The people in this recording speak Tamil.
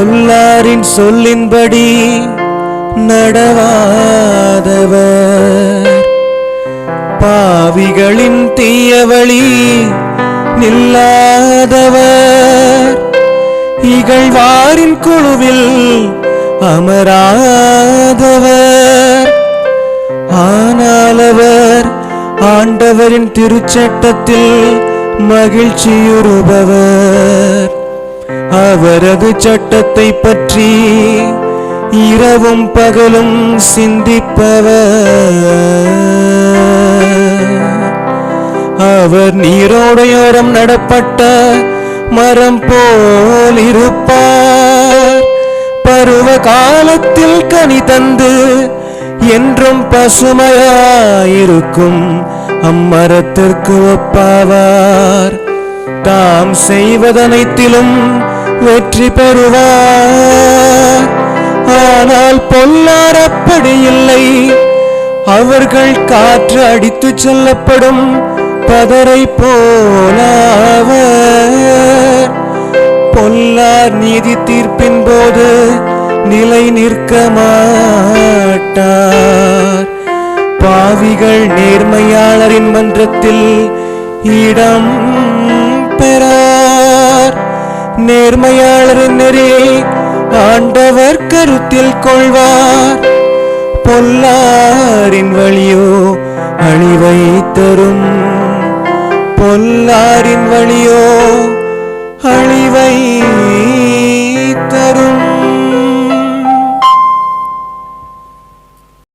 பொல்லாரின் சொல்லின்படி நடவாதவர், பாவிகளின் தீயவழி நில்லாதவர், இகழ்வாரின் குழுவில் அமராதவர். ஆனால் அவர் ஆண்டவரின் திருச்சட்டத்தில் மகிழ்ச்சியுறுபவர், அவரது சட்டத்தை பற்றி இரவும் பகலும் சிந்திப்பவர். அவர் நீரோடையோரம் நடப்பட்ட மரம் போல் இருப்பார், பருவ காலத்தில் கனி தந்து என்றும் பசுமையாயிருக்கும் அம்மரத்திற்கு ஒப்பாவார். தாம் செய்வதனைத்திலும் வெற்றி பெறுவார். ஆனால் பொல்லார் அப்படி இல்லை, அவர்கள் காற்று அடித்து செல்லப்படும் பதரை போலாவர். பொல்லார் நீதி தீர்ப்பின் போது நிலை நிற்க மாட்டார். பாவிகள் நேர்மையாளரின் மன்றத்தில் இடம் பெறார். நேர்மையாளரின் நெறி ஆண்டவர் கருத்தில் கொள்வார். பொல்லாரின் வழியோ அழிவை தரும், பொல்லாரின் வழியோ அழிவை தரும்.